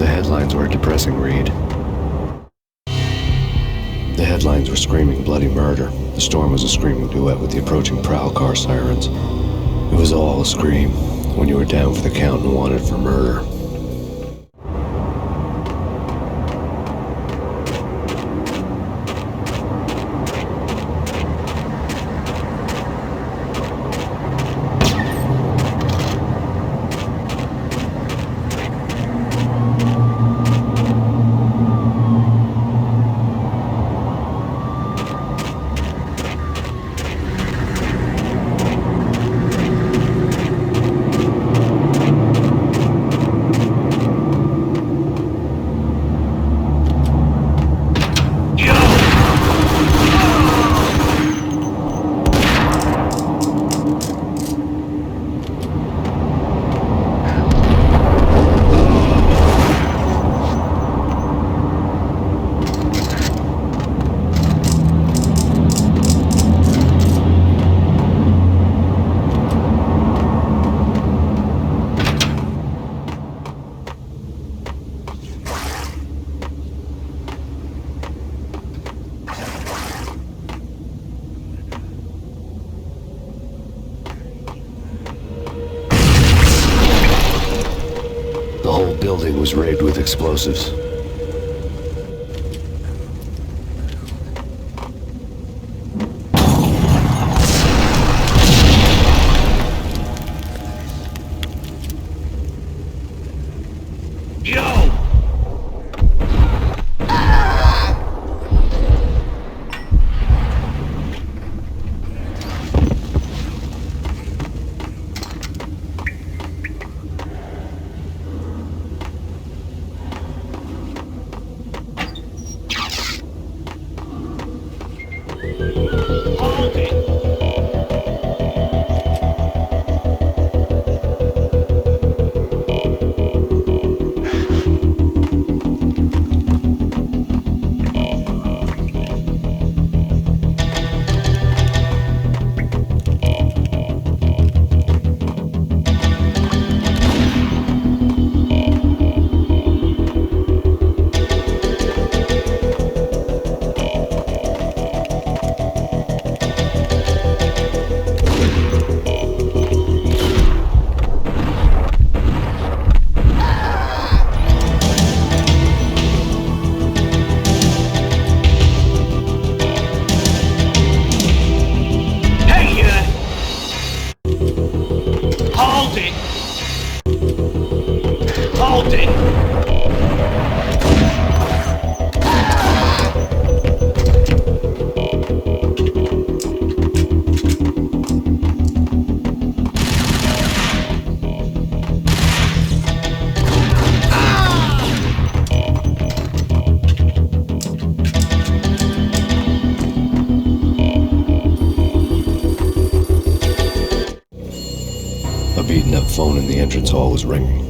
The headlines were a depressing read. The headlines were screaming bloody murder. The storm was a screaming duet with the approaching prowl car sirens. It was all a scream when you were down for the count and wanted for murder. The building was rigged with explosives. Phone in the entrance hall was ringing.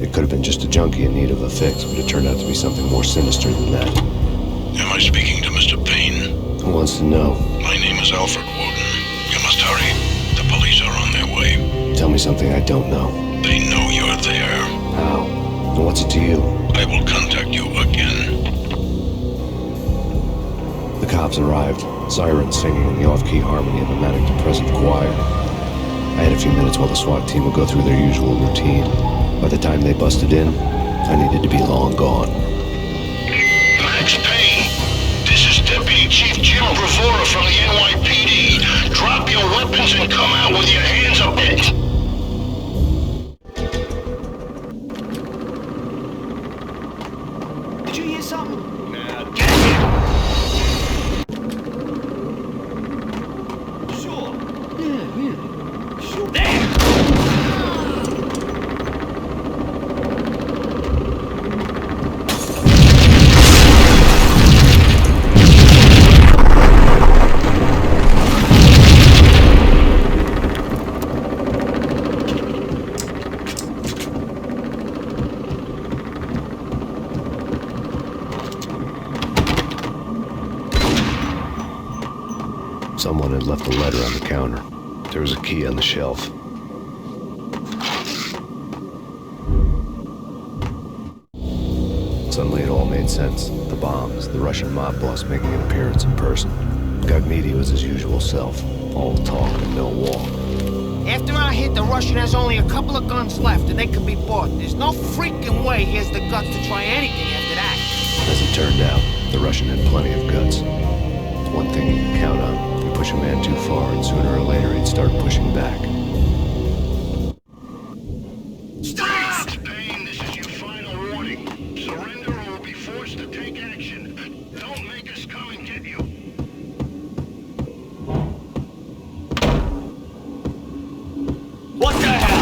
It could have been just a junkie in need of a fix, but it turned out to be something more sinister than that. Am I speaking to Mr. Payne? Who wants to know? My name is Alfred Woden. You must hurry. The police are on their way. Tell me something I don't know. They know you're there. How? And what's it to you? I will contact you again. The cops arrived, sirens singing in the off-key harmony of a manic-depressive choir. I had a few minutes while the SWAT team would go through their usual routine. By the time they busted in, I needed to be long gone. Max Payne, this is Deputy Chief Jim Bravura from the NYPD. Drop your weapons and come out with your hands up. Did you hear something? Nah, Sure. Yeah, really. Sure. There! Someone had left a letter on the counter. There was a key on the shelf. Suddenly it all made sense. The bombs, the Russian mob boss making an appearance in person. Gognitti was his usual self, all talk and no walk. After I hit, the Russian has only a couple of guns left and they can be bought. There's no freaking way he has the guts to try anything after that. As it turned out, the Russian had plenty of guts. One thing you can count on, you push a man too far and sooner or later he'd start pushing back. Stop! Payne, this is your final warning. Surrender or we'll be forced to take action. Don't make us come and get you. What the hell?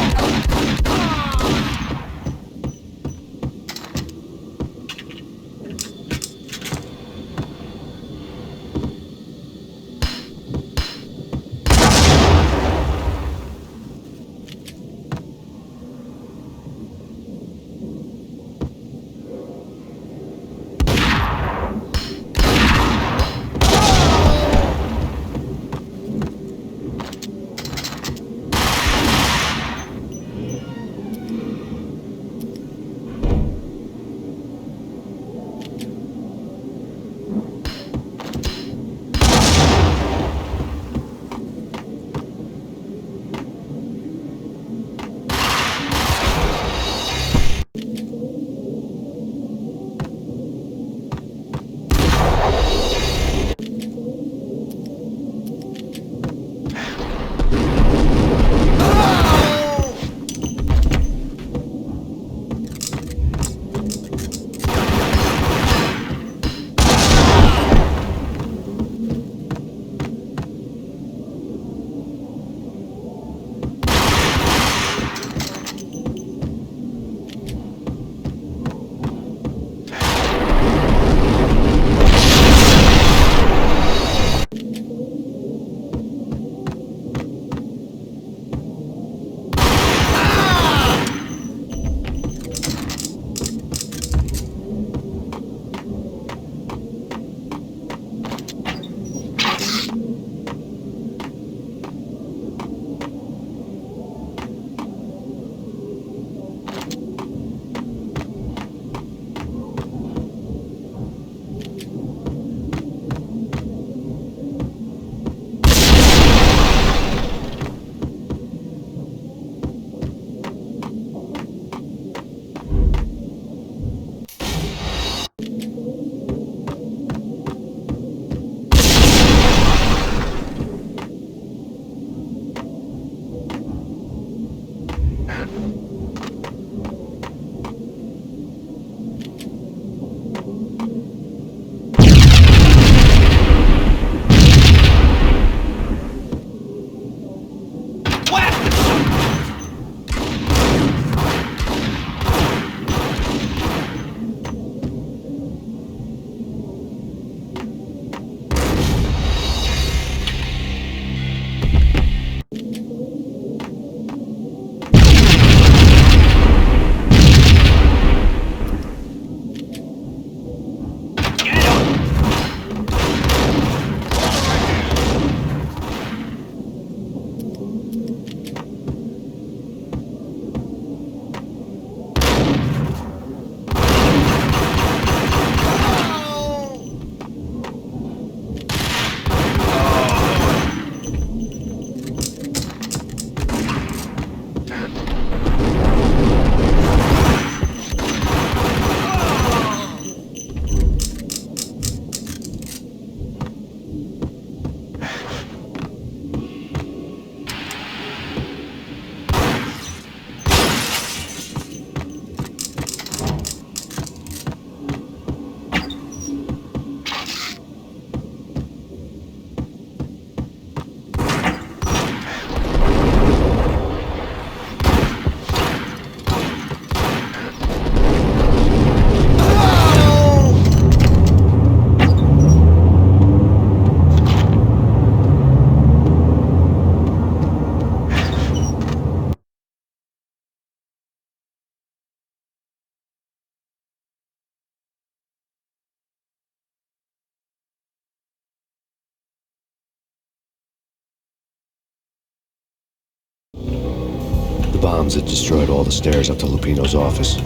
Bombs had destroyed all the stairs up to Lupino's office.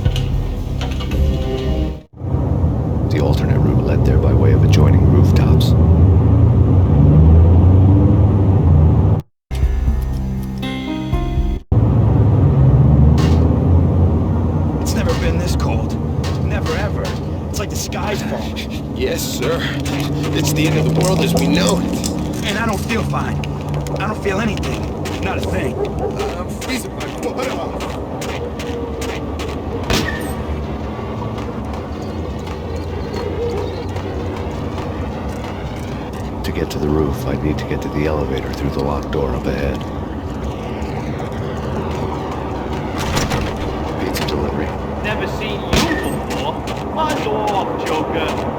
alternate route led there by way of adjoining rooftops. It's never been this cold. Never ever. It's like the sky's falling. Yes, sir. It's the end of the world as we know it. And I don't feel fine. I don't feel anything. Not a thing. I'm freezing my butt off. To get to the roof, I'd need to get to the elevator through the locked door up ahead. Pizza delivery. Never seen you before. Buzz off, Joker.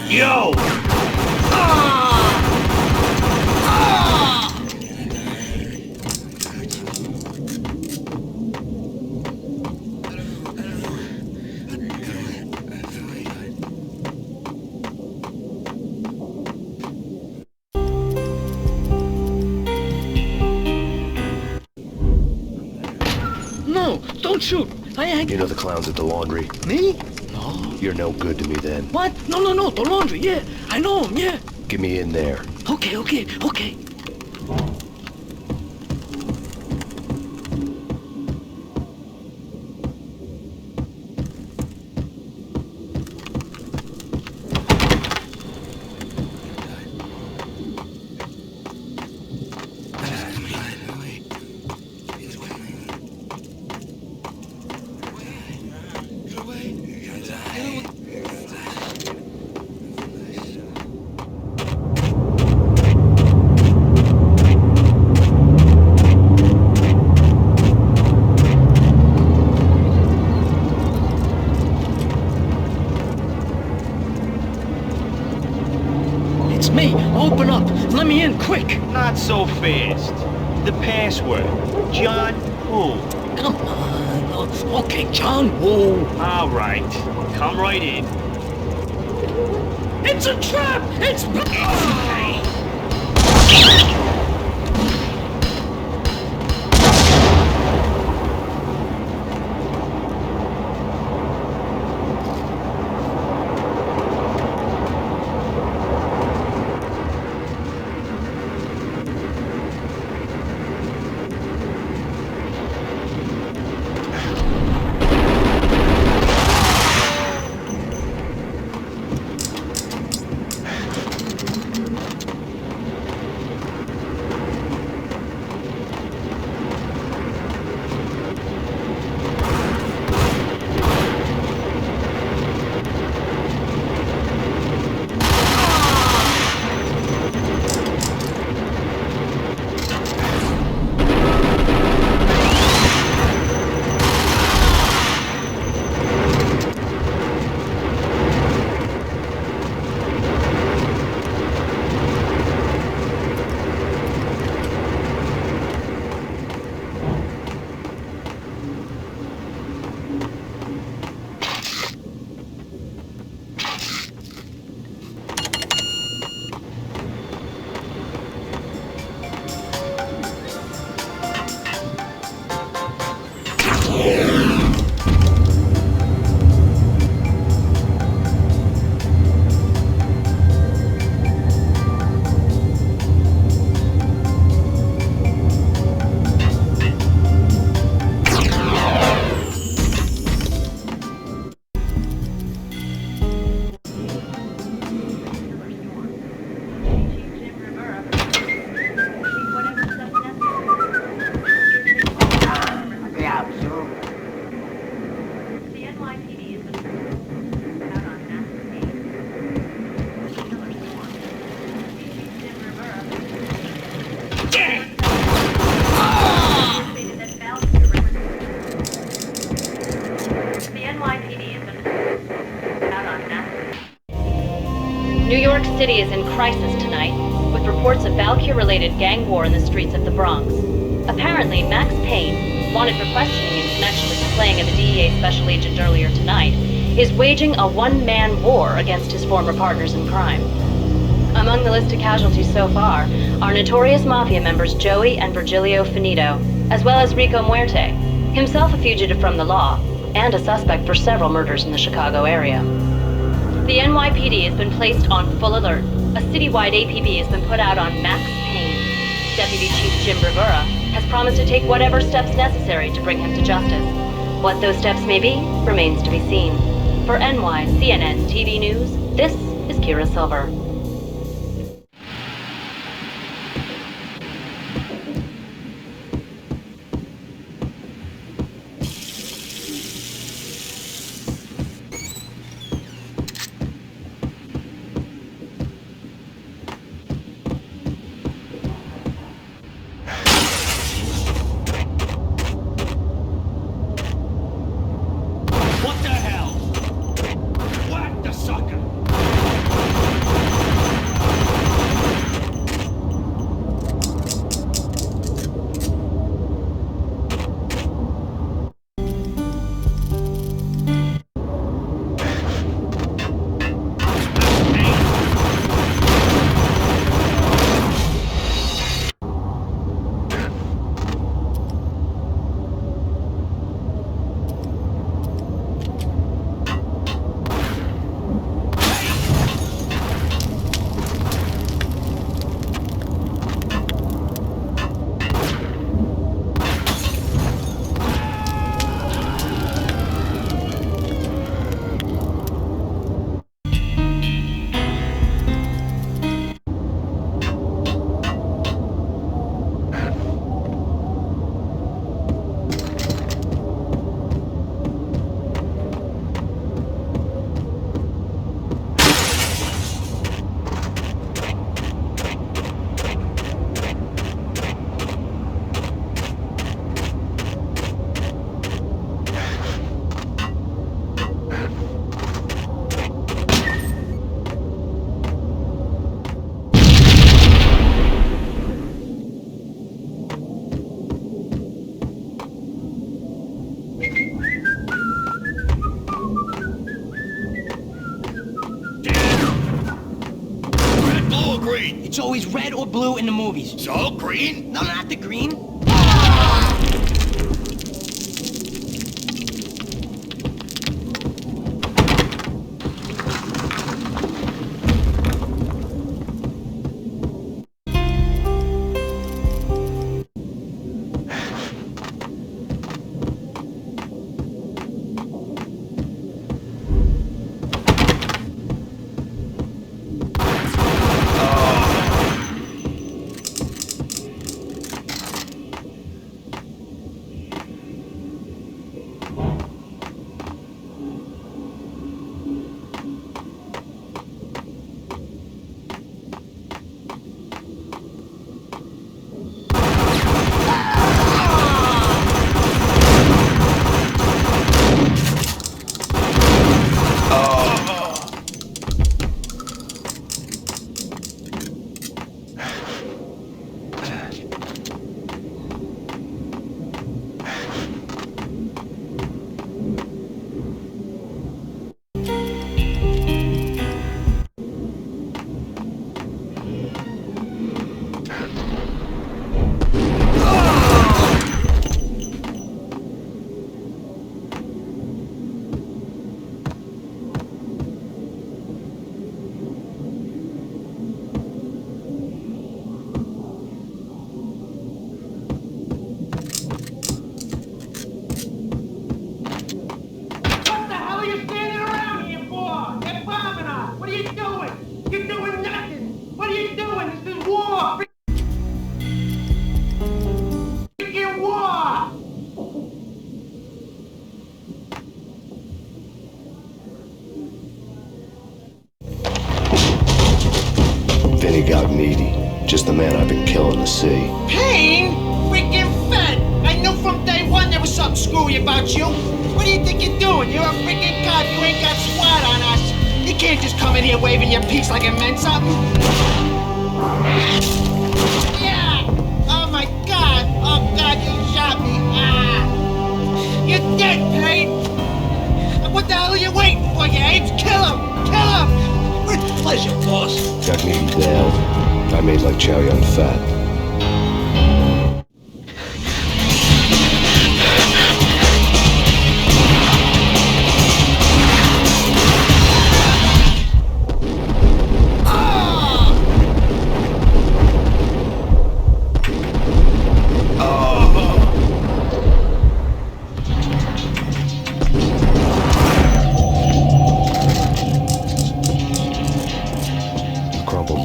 Yo! No, don't shoot. I ain't... You know the clowns at the laundry? Me? No. You're no good to me then. What? No, the laundry, yeah. I know him, yeah. Get me in there. Okay. It's me. Open up. Let me in, quick. Not so fast. The password. John who? Come on. Okay, John Woo. All right. Come right in. It's a trap. It's... York City is in crisis tonight, with reports of Valkyrie-related gang war in the streets of the Bronx. Apparently, Max Payne, wanted for questioning in connection with the slaying of a DEA special agent earlier tonight, is waging a one-man war against his former partners in crime. Among the list of casualties so far are notorious mafia members Joey and Virgilio Finito, as well as Rico Muerte, himself a fugitive from the law, and a suspect for several murders in the Chicago area. The NYPD has been placed on full alert. A citywide APB has been put out on Max Payne. Deputy Chief Jim Bravura has promised to take whatever steps necessary to bring him to justice. What those steps may be remains to be seen. For CNN TV News, this is Kira Silver. It's always red or blue in the movies. So, green? No, not the green. Vinny got needy. Just the man I've been killing to see. Payne? Freaking fed! I knew from day one there was something screwy about you. What do you think you're doing? You're a freaking cop. You ain't got SWAT on us. You can't just come in here waving your piece like it meant something. Yeah! Oh my God! Oh God, you shot me! Ah! You're dead, Payne! What the hell are you waiting for, you apes? Kill him! Kill him! With pleasure, boss. Gagnetti bailed. I made like Chow Yun Fat.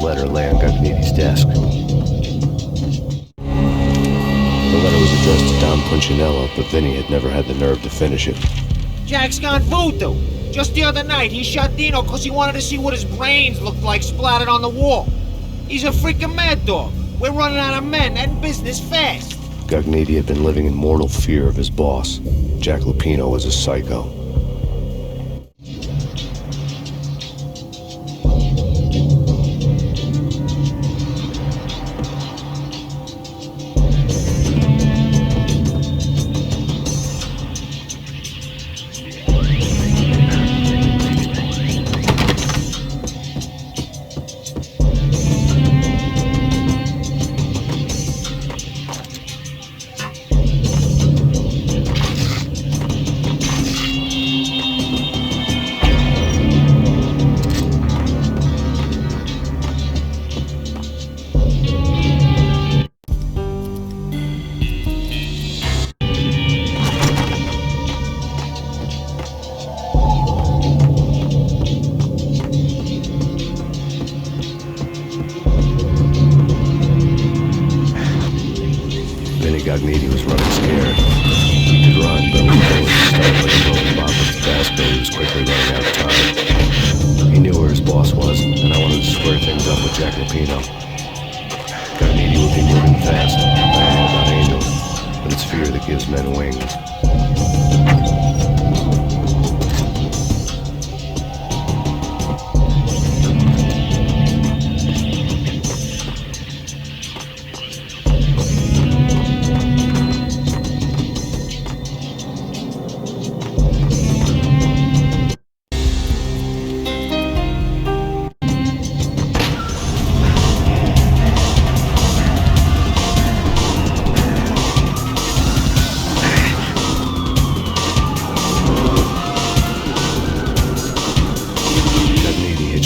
Letter lay on Gagnetti's desk. The letter was addressed to Don Punchinello, but Vinny had never had the nerve to finish it. Jack's gone voodoo. Just the other night, he shot Dino because he wanted to see what his brains looked like splattered on the wall. He's a freaking mad dog. We're running out of men and business fast. Gagnetti had been living in mortal fear of his boss. Jack Lupino was a psycho. Gagnetti was running scared. He could run, but when he was stuck like a broken bottle of Tabasco, he was quickly running out of time. He knew where his boss was, and I wanted to square things up with Jack Lupino. Gagnetti would be moving fast. I had about aimed him, but it's fear that gives men wings.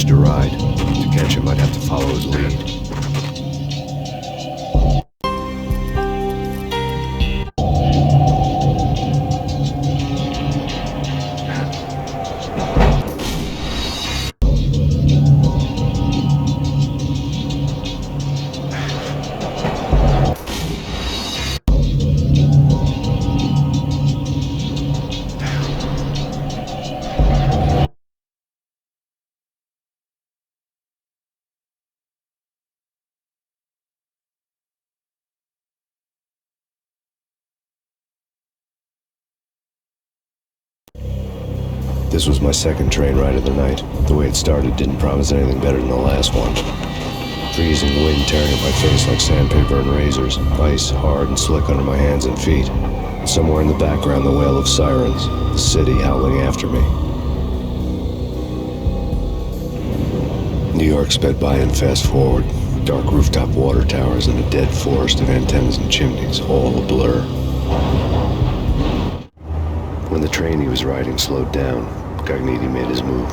To ride. To catch him, I'd have to follow his lead. This was my second train ride of the night. The way it started didn't promise anything better than the last one. Freezing wind tearing at my face like sandpaper and razors, ice hard and slick under my hands and feet. Somewhere in the background, the wail of sirens, the city howling after me. New York sped by in fast forward. Dark rooftop water towers and a dead forest of antennas and chimneys, all a blur. When the train he was riding slowed down, Gagnetti made his move.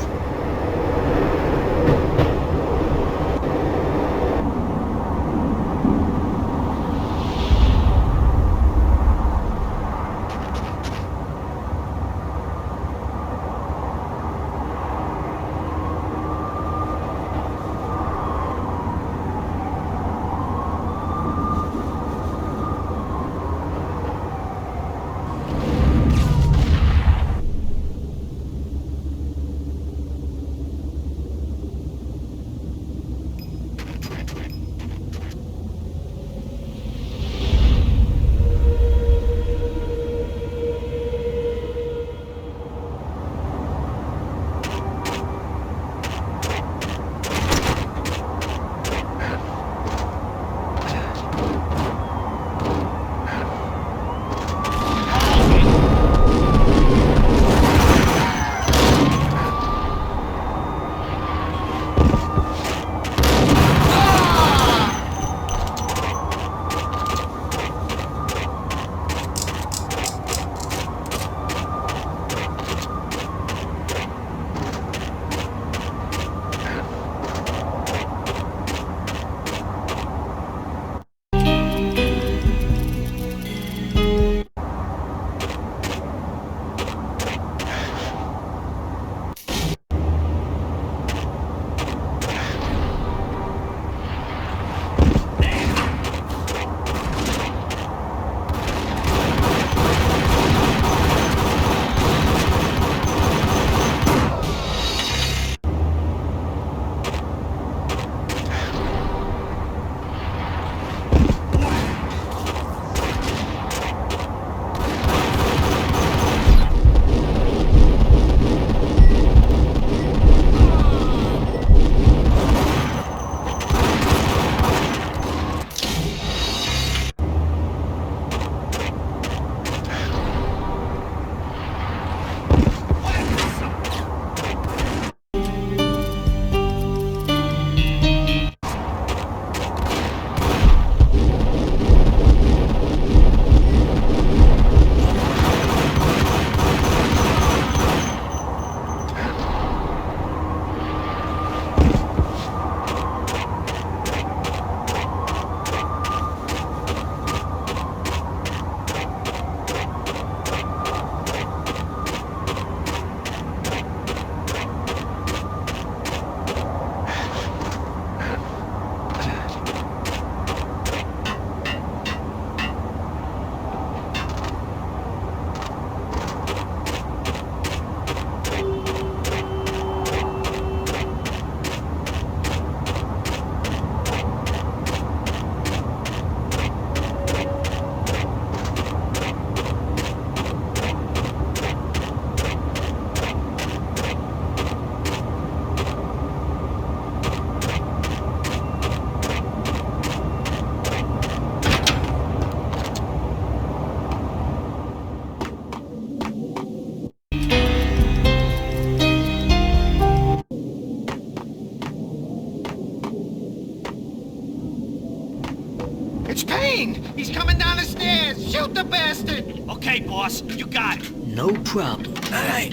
Okay, boss, you got it. No problem. All right.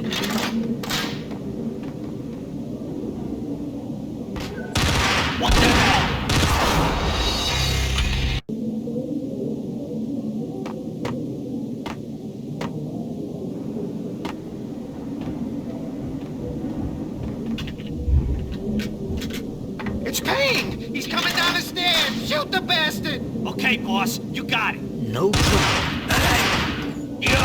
What the hell? It's Payne! He's coming down the stairs! Shoot the bastard! Okay, boss, you got it. No problem. All right. Yo!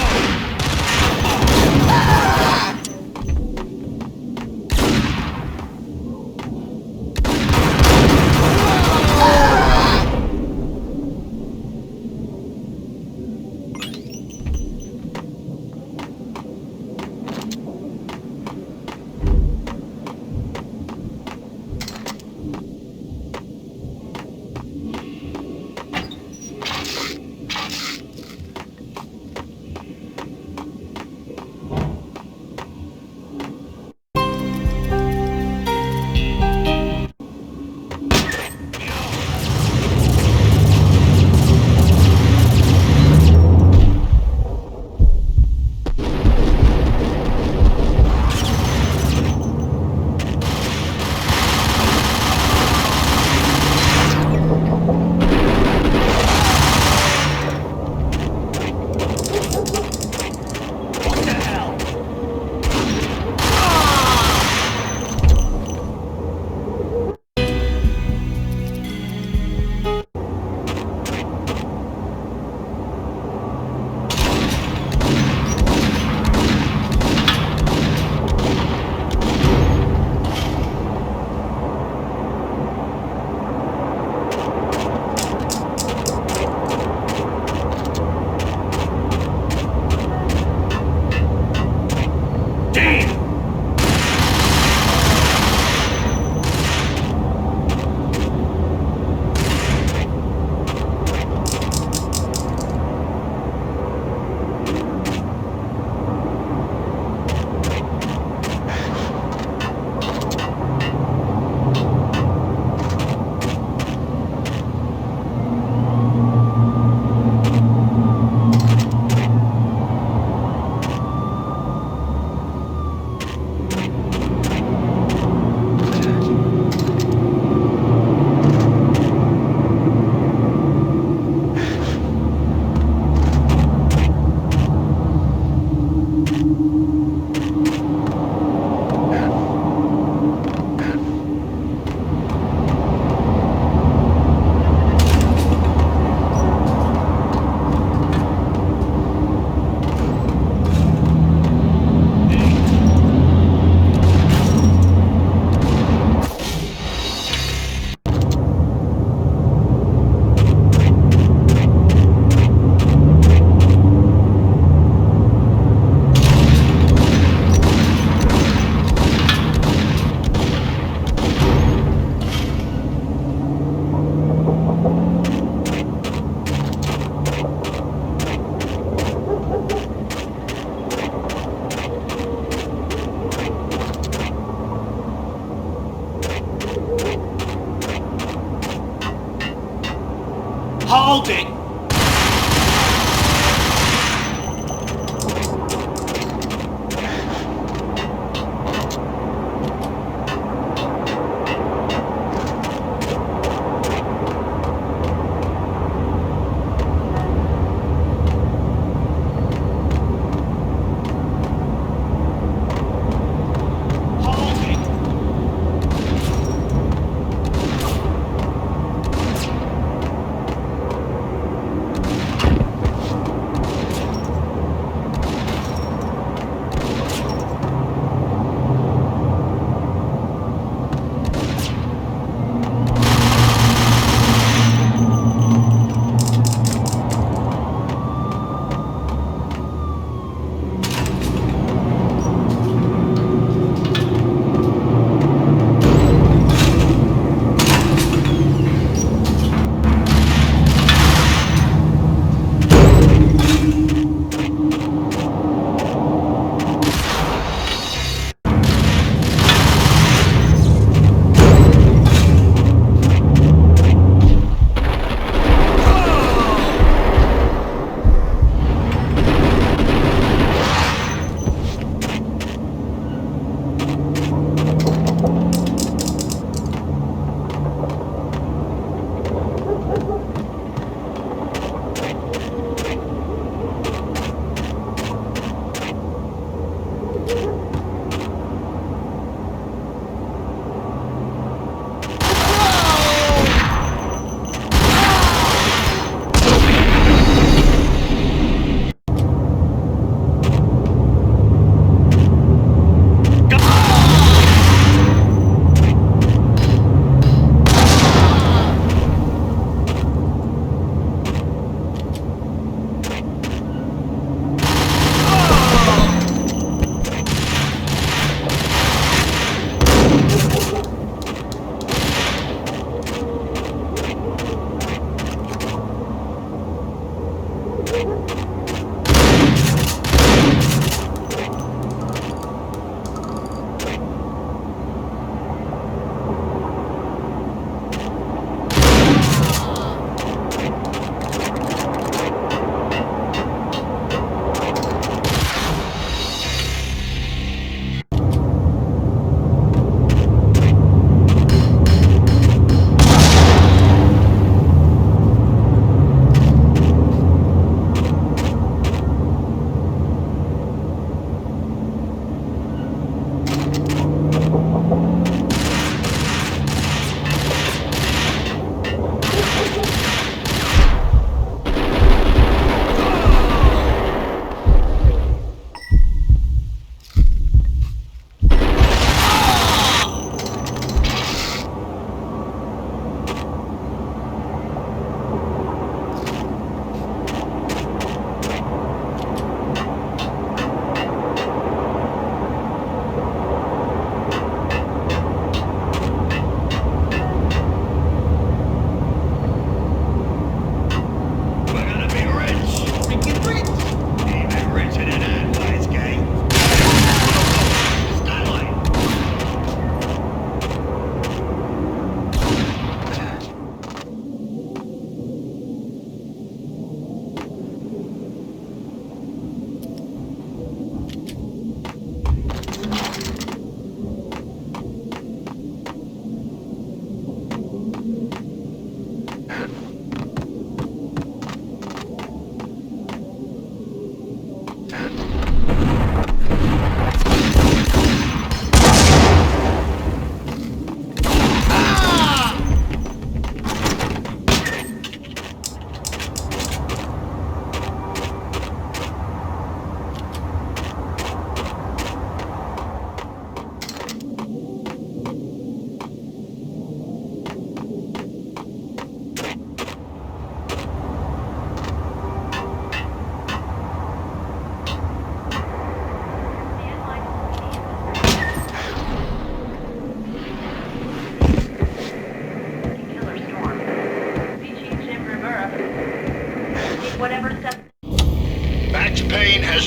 Hold it!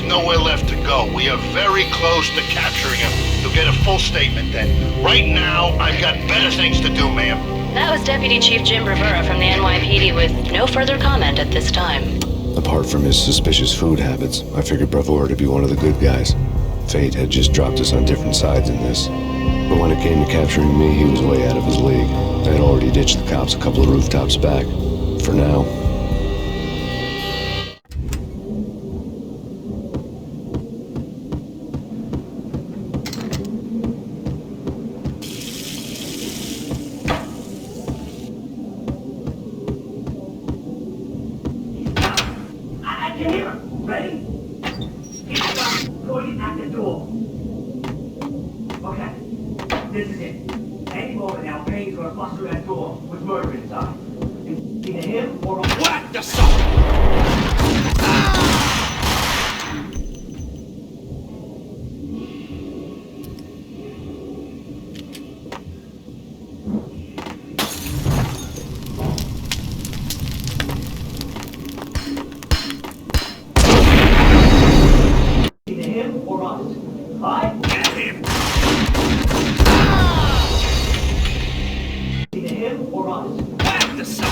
nowhere left to go. We are very close to capturing him. You'll get a full statement then. Right now, I've got better things to do, ma'am. That was Deputy Chief Jim Rivera from the NYPD with no further comment at this time. Apart from his suspicious food habits, I figured Bravura to be one of the good guys. Fate had just dropped us on different sides in this. But when it came to capturing me, he was way out of his league. I had already ditched the cops a couple of rooftops back. For now. I can hear him. Ready? He's going at the door. Okay. This is it. Any moment now, Payne's gonna bust through that door with murder inside. It's either him or a whack the son! Either him or us. Alright? Get him! Either him or us. Whack the son!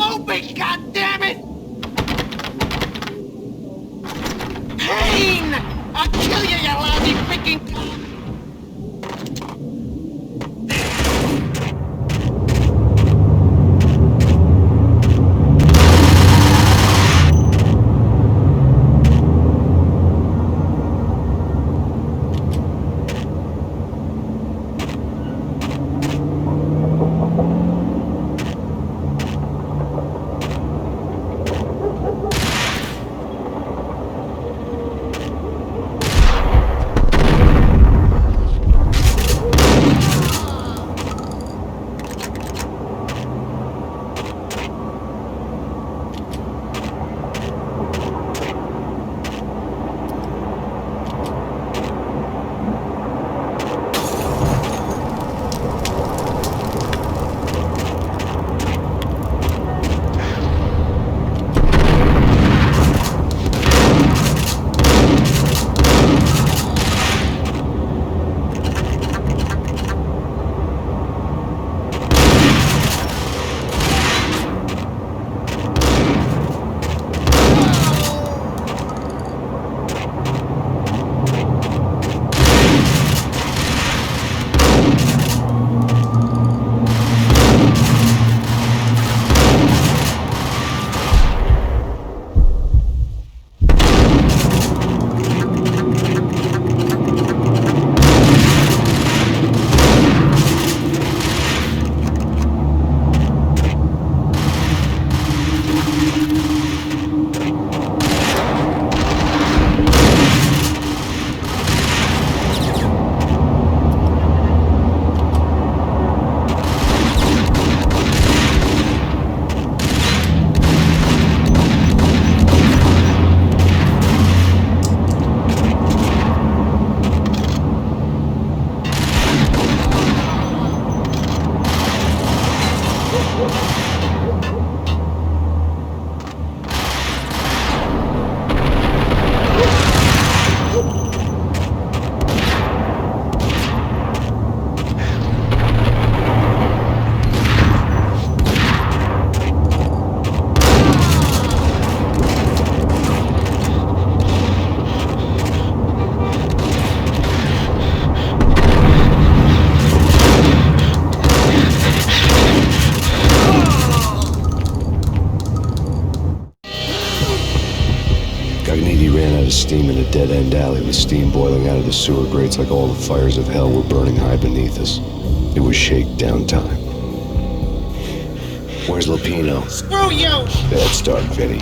Open, goddammit! Payne! I'll kill you, you lousy freaking cop! Steam in a dead-end alley with steam boiling out of the sewer grates like all the fires of hell were burning high beneath us. It was shakedown time. Where's Lupino? Screw you! Bad start, Vinny.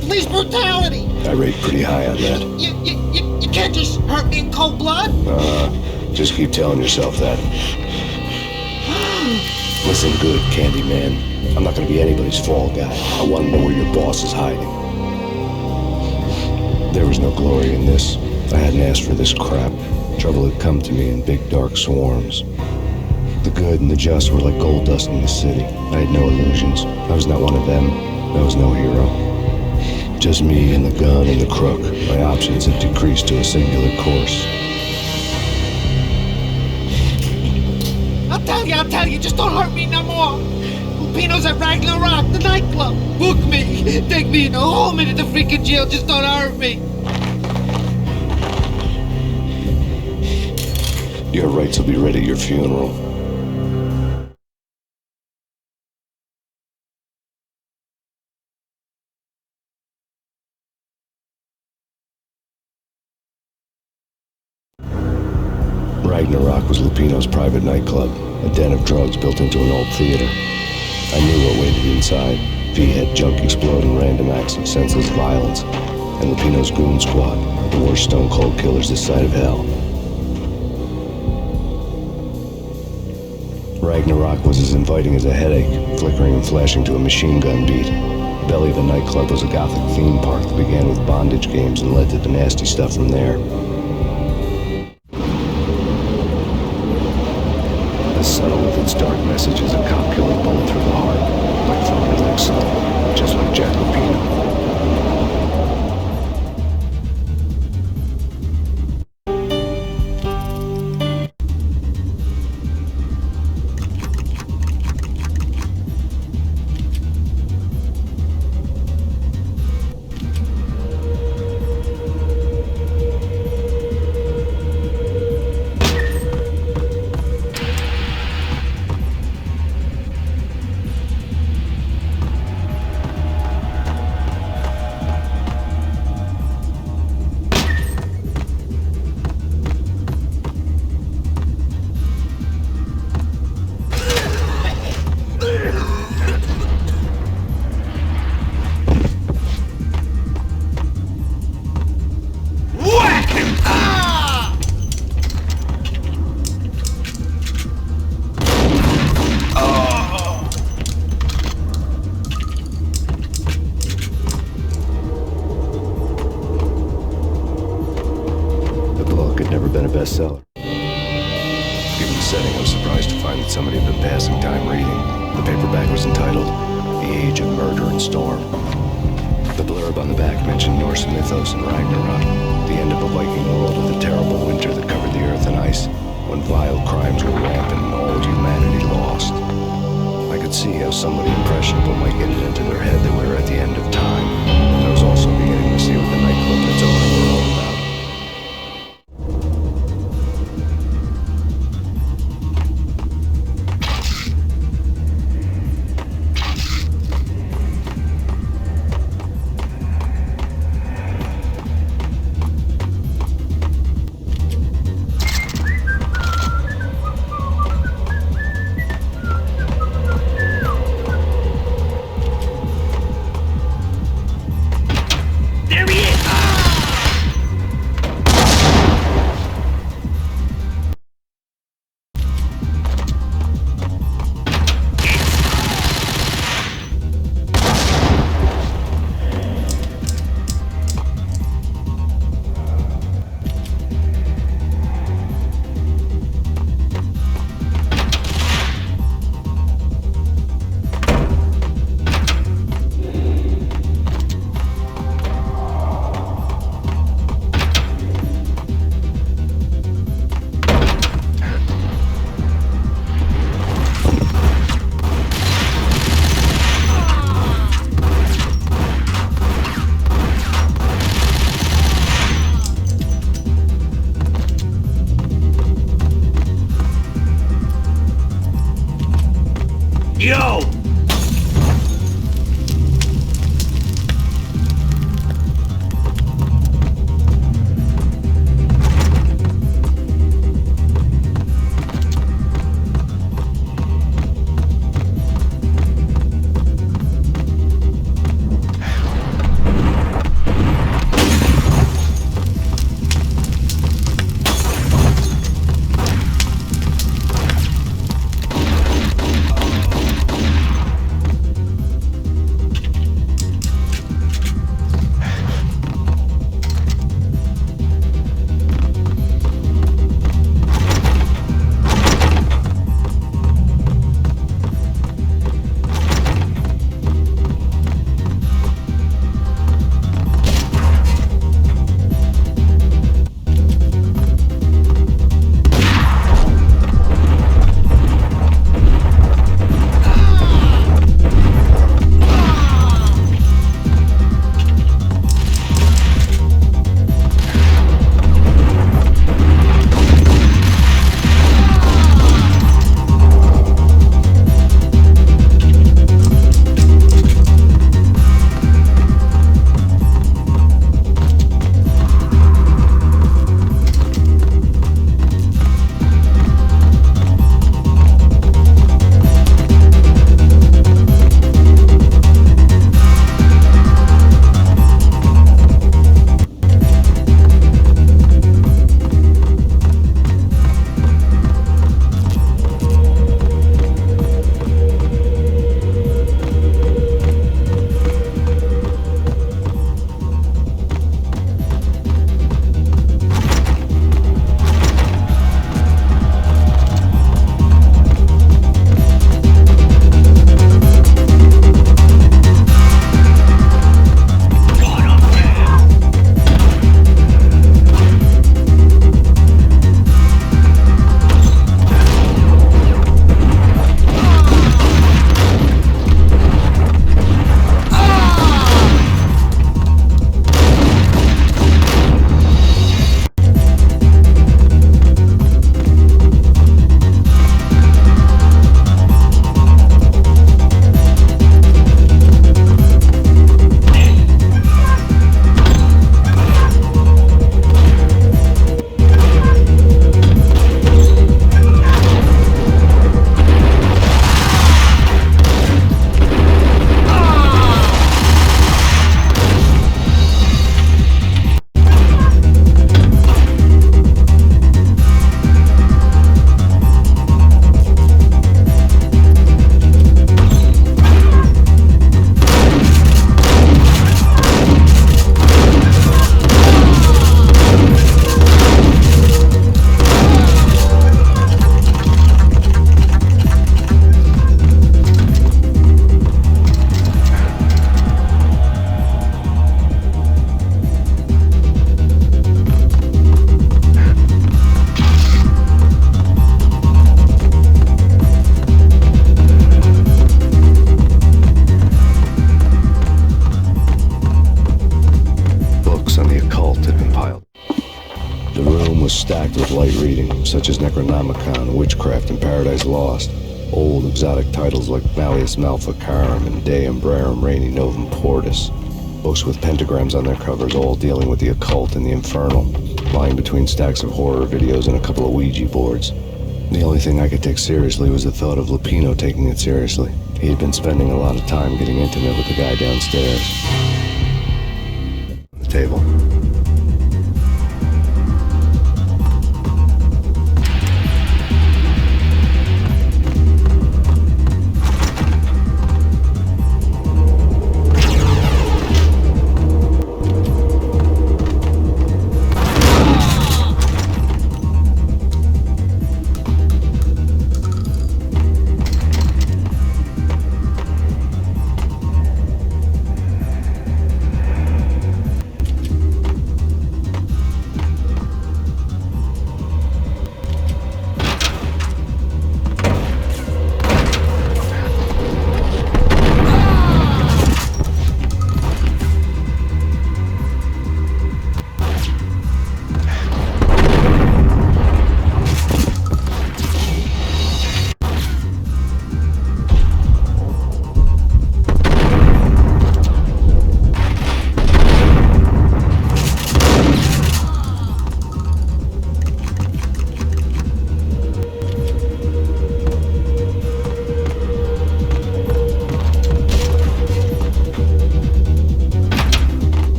Police brutality! I rate pretty high on that. You can't just hurt me in cold blood? Just keep telling yourself that. Listen good, Candyman. I'm not gonna be anybody's fall guy. I want to know where your boss is hiding. There was no glory in this. I hadn't asked for this crap. Trouble had come to me in big dark swarms. The good and the just were like gold dust in the city. I had no illusions. I was not one of them. I was no hero. Just me and the gun and the crook. My options had decreased to a singular course. I'll tell you, just don't hurt me no more. Lupino's at Ragnarok, the nightclub. Book me. Take me in a home into the freaking jail, just don't hurt me. Your rights will be ready at your funeral. Ragnarok was Lupino's private nightclub, a den of drugs built into an old theater. I knew what waited inside. V-head junk exploding, random acts of senseless violence, and Lupino's goon squad, the worst stone-cold killers this side of hell. Ragnarok was as inviting as a headache, flickering and flashing to a machine gun beat. The belly of the nightclub was a gothic theme park that began with bondage games and led to the nasty stuff from there. The subtle with its dark messages, a cop-killing bullet through the heart, like from his next son, just like Jack Lupino. Bestseller. Given the setting, I was surprised to find that somebody had been passing time reading. The paperback was entitled The Age of Murder and Storm. The blurb on the back mentioned Norse mythos and Ragnarok, the end of a Viking world with a terrible winter that covered the earth in ice, when vile crimes were rampant and all of humanity lost. I could see how somebody impressionable might get it into their head that we were at the end of time. I was also beginning to see what the nightclub and its owner were all about. Yo! stacked with light reading, such as Necronomicon, Witchcraft, and Paradise Lost. Old exotic titles like Malleus Maleficarum and De Umbrarum Reini Novum Portus. Books with pentagrams on their covers, all dealing with the occult and the infernal, lying between stacks of horror videos and a couple of Ouija boards. The only thing I could take seriously was the thought of Lupino taking it seriously. He had been spending a lot of time getting intimate with the guy downstairs. The table.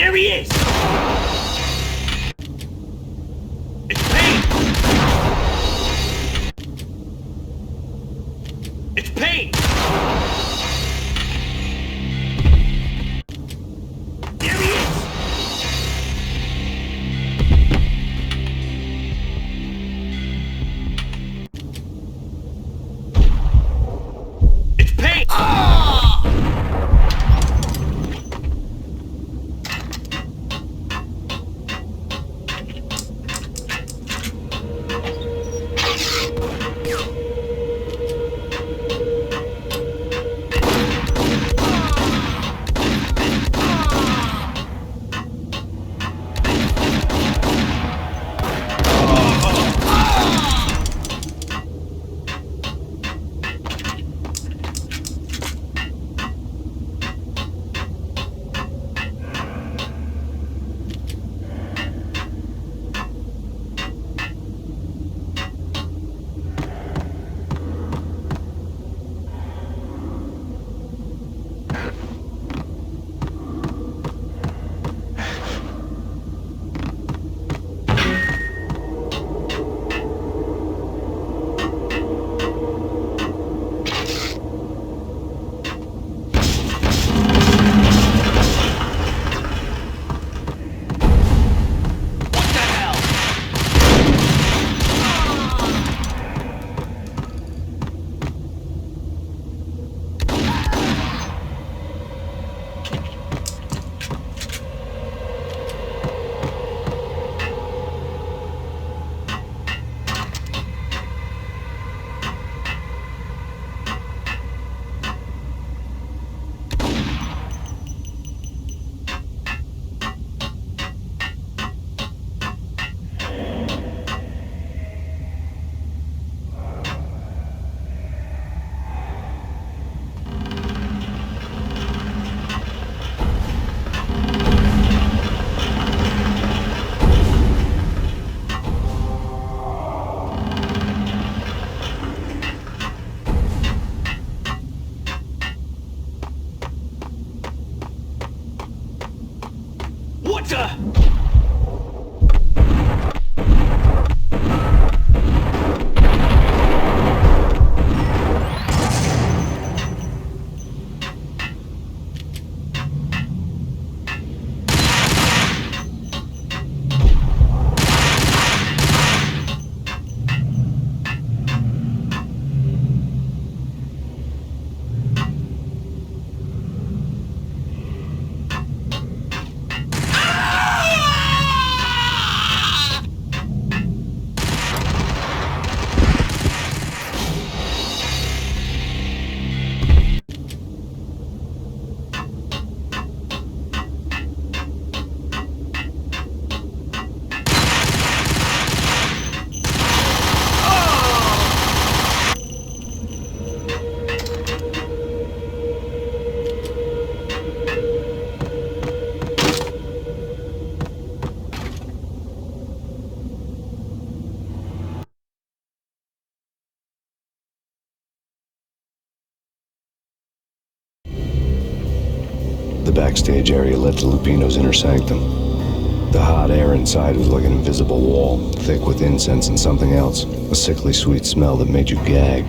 There he is! It's Payne! It's Payne! There he is! It's Payne! What the? The backstage area led to Lupino's inner sanctum. The hot air inside was like an invisible wall, thick with incense and something else, a sickly sweet smell that made you gag.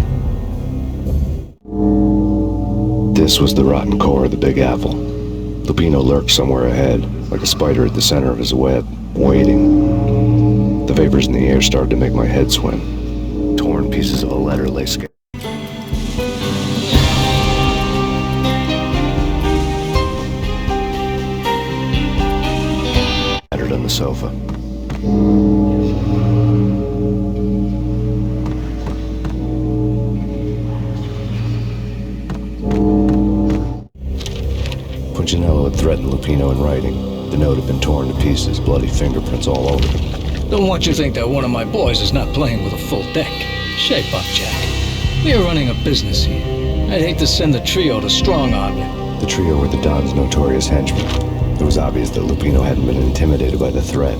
This was the rotten core of the Big Apple. Lupino lurked somewhere ahead, like a spider at the center of his web, waiting. The vapors in the air started to make my head swim. Torn pieces of a letter lay scattered on the sofa. Punchinello had threatened Lupino in writing. The note had been torn to pieces, bloody fingerprints all over it. Don't want you to think that one of my boys is not playing with a full deck. Shape up, Jack. We are running a business here. I'd hate to send the trio to strong-arm you. The trio were the Don's notorious henchmen. It was obvious that Lupino hadn't been intimidated by the threat.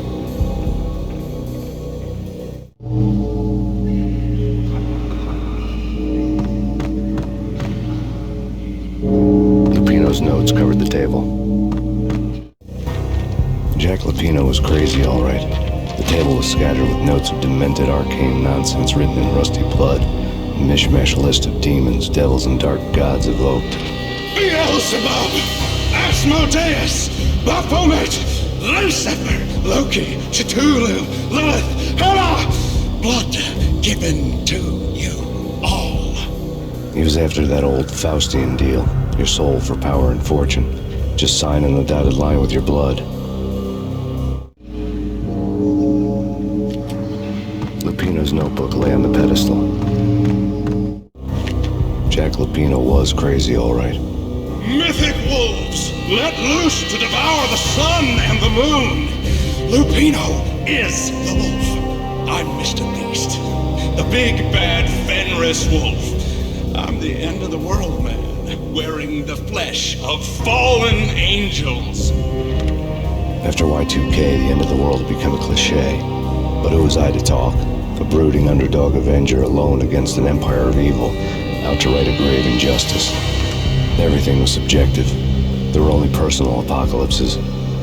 Lupino's notes covered the table. Jack Lapino was crazy, all right. The table was scattered with notes of demented arcane nonsense written in rusty blood. A mishmash list of demons, devils, and dark gods evoked. Beelzebub, Asmodeus, Baphomet, Lucifer, Loki, Cthulhu, Lilith, Hela! Blood given to you all. He was after that old Faustian deal. Your soul for power and fortune. Just sign on the dotted line with your blood. Lupino's notebook lay on the pedestal. Jack Lupino was crazy, all right. Mythic wolves, let loose to devour the sun and the moon. Lupino is the wolf. I'm Mr. Beast, the big bad Fenris wolf. I'm the end of the world man, wearing the flesh of fallen angels. After Y2K, the end of the world had become a cliche. But who was I to talk? A brooding underdog avenger alone against an empire of evil, out to right a grave injustice. Everything was subjective. There were only personal apocalypses.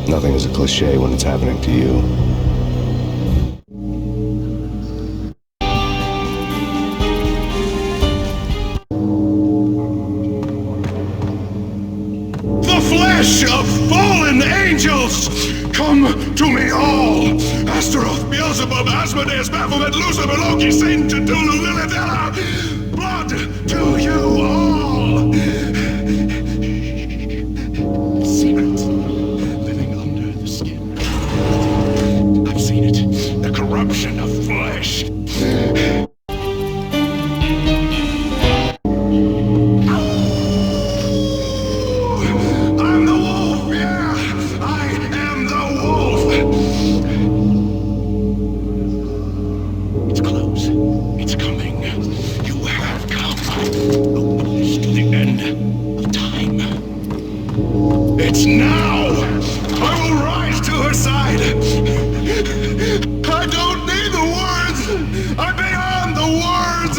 Nothing is a cliche when it's happening to you. The flesh of fallen angels! Come to me all! Astaroth, Beelzebub, Asmodeus, Baphomet, Lucifer, Loki, Satan, Cthulhu, Lilith, Hela! Blood to you all! Secret, living under the skin. I've seen it, the corruption of flesh. I'm the wolf, yeah! I am the wolf! It's close. It's coming. You have come. Almost to the end of time. It's now! I will rise to her side! I don't need the words! I'm beyond the words!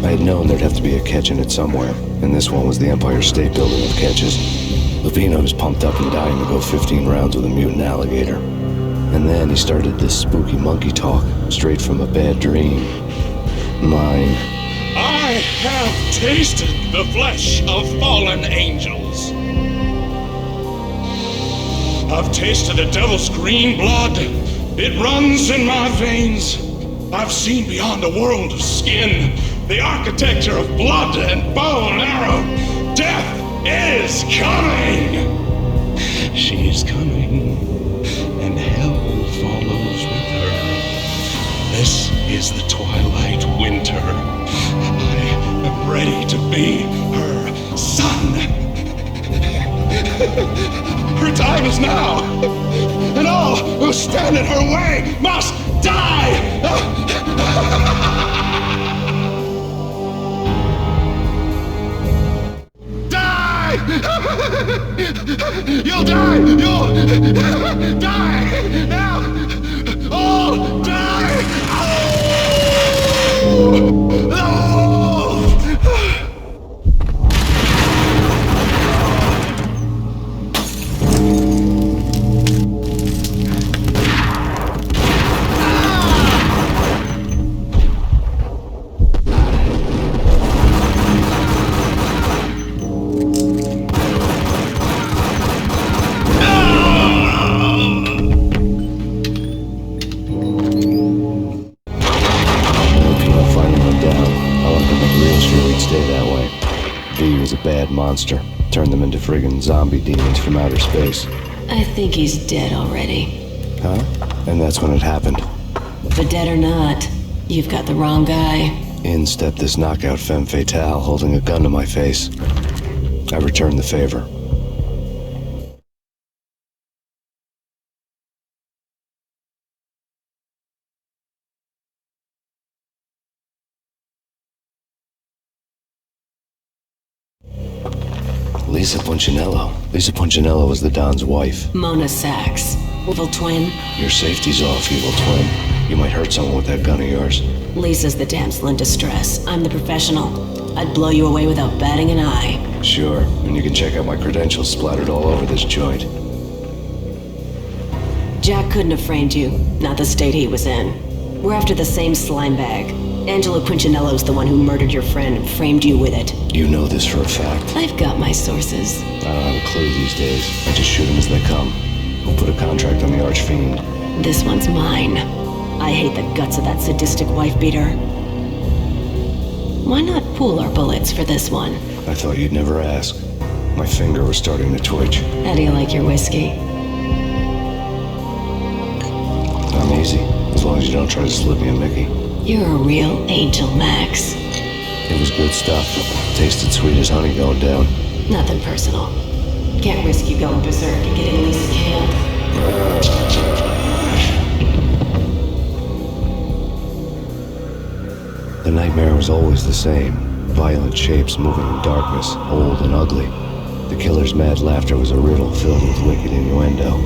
I had known there'd have to be a catch in it somewhere, and this one was the Empire State Building of catches. Lupino's pumped up and dying to go 15 rounds with a mutant alligator. And then he started this spooky monkey talk, straight from a bad dream. Mine. I have tasted the flesh of fallen angels. I've tasted the devil's green blood. It runs in my veins. I've seen beyond a world of skin, the architecture of blood and bow and arrow. Death is coming! She's coming, and hell follows with her. This is the twilight winter. I am ready to be her son. Her time is now, and all who stand in her way must die! Die! You'll die! You'll die! Now! All die! Oh! No! Monster. Turn them into friggin' zombie demons from outer space. I think he's dead already. Huh? And that's when it happened. But dead or not, You've got the wrong guy. In stepped this knockout femme fatale holding a gun to my face. I returned the favor. Lisa Punchinello was the Don's wife. Mona Sachs. Evil twin. Your safety's off, evil twin. You might hurt someone with that gun of yours. Lisa's the damsel in distress. I'm the professional. I'd blow you away without batting an eye. Sure, and you can check out my credentials splattered all over this joint. Jack couldn't have framed you. Not the state he was in. We're after the same slime bag. Angelo Punchinello's the one who murdered your friend and framed you with it. You know this for a fact. I've got my sources. I don't have a clue these days. I just shoot them as they come. Who put a contract on the archfiend? This one's mine. I hate the guts of that sadistic wife-beater. Why not pool our bullets for this one? I thought you'd never ask. My finger was starting to twitch. How do you like your whiskey? I'm easy, as long as you don't try to slip me a Mickey. You're a real angel, Max. It was good stuff. Tasted sweet as honey going down. Nothing personal. Can't risk you going berserk and getting Lisa killed. The nightmare was always the same. Violent shapes moving in darkness, old and ugly. The killer's mad laughter was a riddle filled with wicked innuendo.